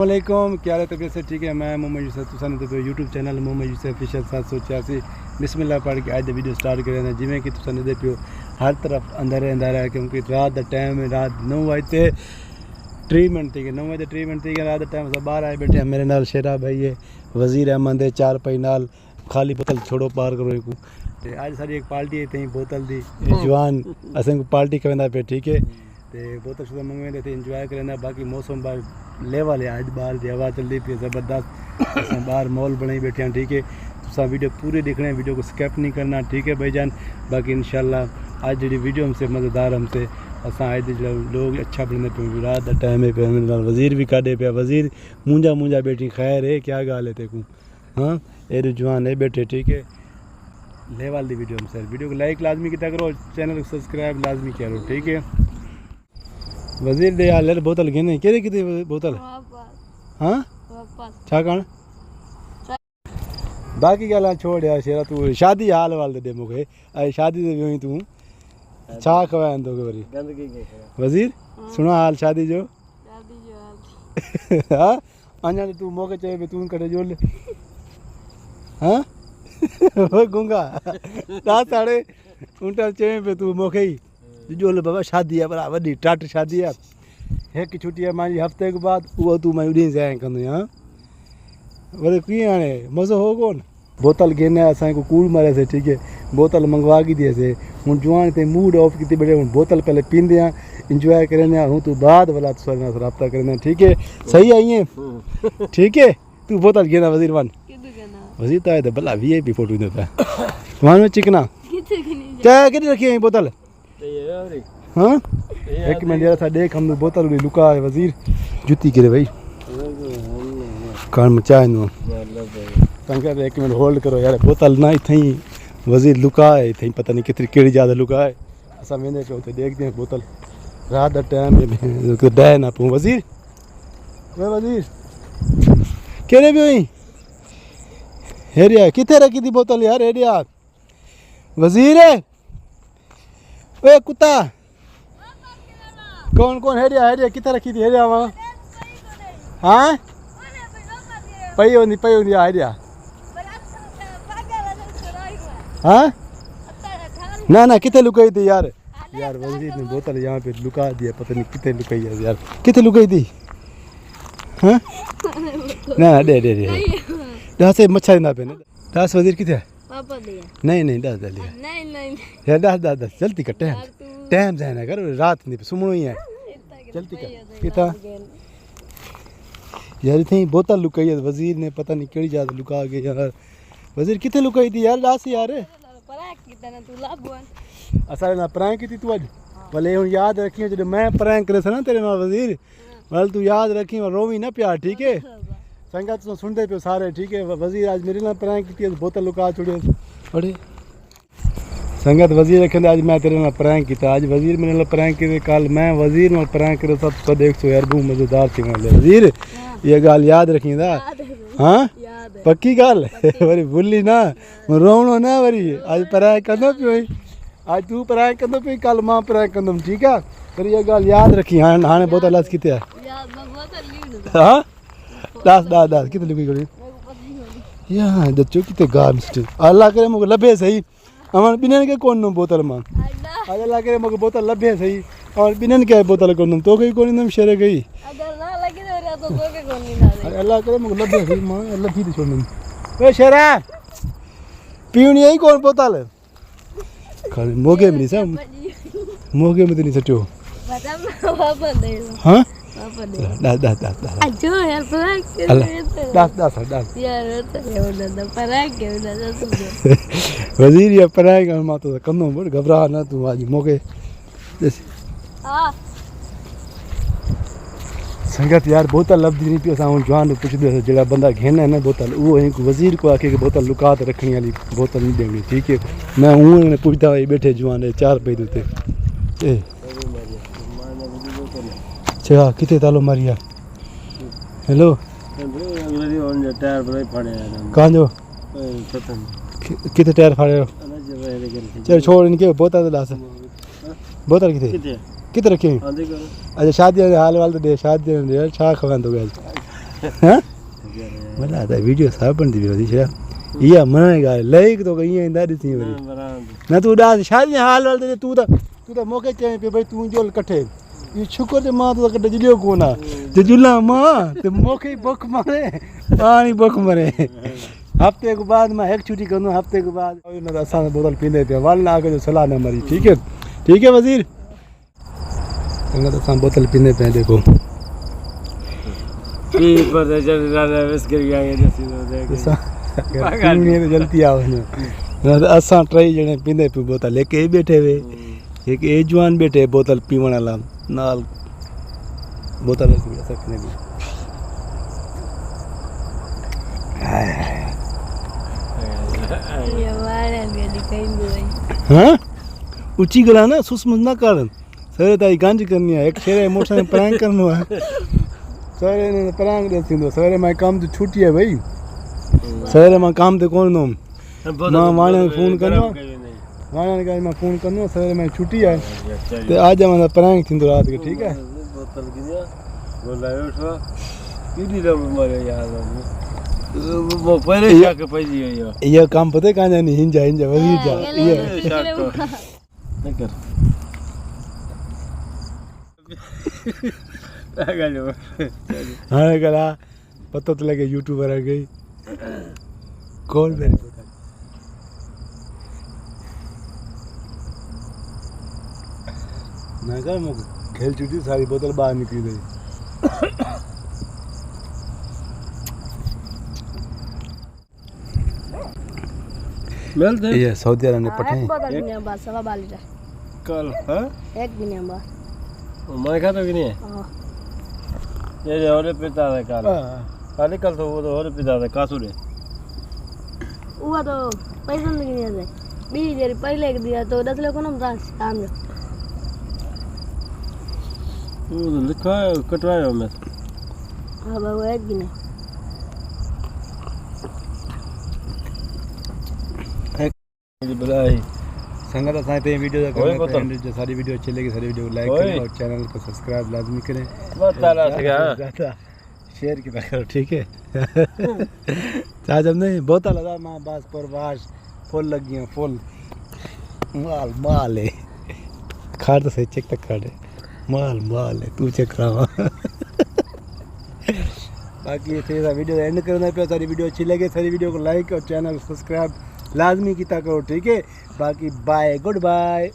वालेकुम, क्या हाल है? तबीयत से ठीक है? मैं मोहम्मद यूसुफ, तुसाने तो YouTube channel Mohammad Yusuf official 786 बिस्मिल्लाह पढ़ के आज द वीडियो स्टार्ट करें। जिमें कि तुसाने दे पियो हर तरफ अंधारे अंधारा है, क्योंकि रात का टाइम है, रात 9 बजे ट्रीटमेंट थी, 9 बजे ट्रीटमेंट थी। रात का टाइम सब बाहर आए बैठे मेरे नाल शेरा भाई है, वजीर अहमद है, 4 पाई नाल खाली बोतल छोड़ो पार करो एक। आज सारी एक पार्टी है थी बोतल दी जवान असें पार्टी करेंदा पे, ठीक है। तो बोतल शुदा मंगवेंदे थे, इंजॉय करेंदा। बाकी मौसम बार लेवल है, आज बाहर की हवा चलती पी ज़बरदस्त। असें बाहर मॉल बनाई बैठे हैं, ठीक है। तुसा वीडियो पूरी देखना, वीडियो को स्किप नहीं करना, ठीक है भाईजान। बाकी इंशाल्लाह आज जी वीडियो हमसे मज़ेदार हमसे असां आज जो लोग अच्छा बनते पे, रात का टाइम है पे, वज़ीर भी काटे पे, वज़ीर मुंजा बैठी। खैर है क्या गाल है तेकू? हाँ ए जवान है बैठे, ठीक है। लेवल दी वीडियो हमसे, वीडियो को लाइक लाजमी किया करो, चैनल को सब्सक्राइब लाजमी करो, ठीक है। वज़ीर दे यार बोतल गिने केरे किते बोतल हाँ छा कण बाकी गल्लां छोड़ यार शेरा, तू शादी हाल वाल दे मूंखे आई शादी ते वियो तू छा खवाएं तो वरी वज़ीर सुना हाल शादी जो हां अञा तू मूंखे चए पे तू कटे जोल हां ओ गुंगा ता साड़े उंटा चए पे तू मूंखे ही जोल बाबा शादी है बड़ा वॾी टाट शादी है, एक छुट्टी है मुंहिंजी हफ़्ते के बाद वो तू मैं उॾी ज़ाया कंदो। हाँ वरी कीअं हाणे मज़ो हो कोन? बोतल घेने असांखे कूड़ मारे से, ठीक है। बोतल मंगवा की थी से हूँ जवान ते मूड ऑफ की बैठे हूँ बोतल पहले पींदे हैं, इंजॉय करेंगे हूँ तू बाद वाला तुम रब्ता करेंगे, ठीक है। सही है ईअं, ठीक है। तू बोतल घेना वज़ीर वन वज़ीर तो आए तो भला VIP फोटो ईंदो पिया वन में चिकना क्या किथे रखी आई बोतल? हाँ एक मिनट यार देख हम बोतल लुका है वज़ीर जुती करे भाई कान मचाए तंग एक मिनट होल्ड करो यार, बोतल ना थी वज़ीर लुका है थी, पता नहीं कितनी केड़ी ज़्यादा लुका है। असां वेंदे पे उते देखते हैं बोतल रात का टाइम में डह ना पऊं। वज़ीर वे वज़ीर केड़े भी हुई हेरिया किथे रखी थी बोतल यार? हेरिया वज़ीर ओए कुत्ता कौन हेरिया किथे रखी थी? हेरिया वहाँ हाँ पई होंदी हेरिया हाँ ना किथे लुकाई थी यार? यार वज़ीर ने बोतल यहाँ पे लुका दिया, पता नहीं किथे लुकाई है यार, किथे लुकाई थी? हाँ ना दे दस से मच्छर ना पे दस वज़ीर किथे? नहीं दस लिया यार दस जल्दी कर टाइम जाए ना कर, रात नहीं सुमणो ही है, जल्दी कर कितना यार थी बोतल लुकाई है वज़ीर ने, पता नहीं केड़ी ज़्यादा लुका गई यार। वज़ीर किथे लुकाई थी यार? दस यार असां ना प्रैंक की तू अज भले हूँ याद रखी जो मैं प्रैंक करे ना तेरे नाल वज़ीर, भले तू याद रखी रोवी ना प्यार, ठीक है। संगत तो सुनते पे सारे, ठीक है। वज़ीर आज मेरे नाल प्रैंक की बोतल लुका छोड़े अरे संगत वज़ीर रखें आज मैं तेरे नाल प्रैंक किया, आज वज़ीर मेरे नाल प्रैंक किए, कल मैं वज़ीर नाल प्रैंक करे, सब तो देख सो यार बहुत मज़ेदार थी वाले वज़ीर ये गाल याद रखींदा हाँ पक्की गाल वरी भुली ना रोवणो ना वरी आज प्रैंक कंदो पियो, आज तू प्रैंक कंदो पई, कल मां प्रैंक कंदुमि, ठीक है। पर ये गाल याद रखी हाणे बोतल अस किथे है? हाँ दस किथे लुकी गई यार दचो किथे गाल मिस्टेक अल्लाह करे मुझे लभे सही अमन बिनन के कोन नो बोतल मां आज अल्लाह करे मुझे बोतल लभे सही और बिनन के बोतल कोन तो कोई कोन शेरे गई अगर ना लगी तो के कोन अल्लाह करे मुझे लभे सही मां लभी तो छोड़न ए शेरा पीनी ही कौन बोतल खाली मोगे में नहीं सब मोगे में तो नहीं सटो हाँ दस अजो यार दस यार वज़ीर ये पराए का मां तो कनो बड़ घबरा ना तू आज मोगे संगत यार बोतल लभदी नहीं पी। असां जवान पुछदे जड़ा बंदा घेना है ना बोतल वो वज़ीर को आके बोतल लुका के रखनी वाली बोतल नहीं देनी, ठीक है। मैं हूँ पुछदा बैठे जवान 4 पे देते ए अच्छा किथे तालो मारिया हेलो टायर पर फाड़े कहां जो किथे टायर फाड़े चल छोड़ इनके बोतल लास बोतल किथे रखी? अच्छा शादी हाल वाल तो दे शादी छा खवंदो गया हां मला आता वीडियो सापण थी वधी छा इया मने गा लाइक तो इया इंदा दिसी वरी ना तू डा शादी हाल वाल तू तो मोके चए पे भाई तू जो कठे ये शुक्र ते मां तो कटे जियो कोना जे जुला मां ते मोके बुख मारे पानी बुख मरे हफ्ते के बाद मैं एक छुट्टी करूँ हफ्ते के बाद ना असा बोतल पींदे पे वाल ना आके जो सलाह न मरी ठीक है वजीर ना तो बोतल पींदे पे देखो पी पर जब ज्यादा बस कर गया ये देख जल्दी आओ ना असा ट्रई जने पींदे पे बोतल एक ए बैठे वे एक ए जवान बैठे बोतल पीवण वाला नाल बोतल ऐसा पीने भी ये वाला गली कहीं भी हाँ ऊंची गला ना सुसमुस ना कर सर ताई गांज करनी है एक शेरे मोटर में प्रैंक करनो है सर ने प्रैंक दे सिंदो सर मैं काम तो छुट्टी है भाई सर मैं काम ते कोन नो मां वाणे फोन करनो वाणे का मैं फोन करनो सर मैं छुट्टी है ते आज मैं प्रैंक सिंदो रात के ठीक है बोतल गिया बोलायो उठो कीडी लो मारे यार वो पहले जाके पजी यो ये काम पता कहां जानी हिंजा वही जा ये नहीं कर आगा लो हाँ करा पता तो लगे यूट्यूबर आ गई कौन मेरे को ना कर मो खेल चुकी सारी बोतल बाहर निकली गई मिल दे ये सऊदी अरब ने पठाए एक दिन बाद सवा बाली जा कल हां एक दिन बाद मैं खाता कि नहीं हां ये होरे पिता है कल कल तो वो होरे पिता है कासू रे वो तो पैसा नहीं दिया था 20 देर पहले एक दिया तो 10 लोगों ने दास काम जो वो लिखा है कटवाया मैं हां बाबू एक दिन बुलाई संगत असां पे वीडियो का करने जो सारी वीडियो अच्छी लगी सारी वीडियो को लाइक करें और चैनल को सब्सक्राइब लाजमी करें बताला से शेयर की करो ठीक है चाह जब नहीं बहुत लगा मां बास पर बास फुल लग गया फुल माल है खाड़ तो सही चेक तक खाड़े माल है तू चेक करा बाकी ये थे वीडियो एंड करना पे सारी वीडियो अच्छी लगे सारी वीडियो को लाइक और चैनल को सब्सक्राइब लाजमी किया करो ठीक है बाकी बाय गुड बाय।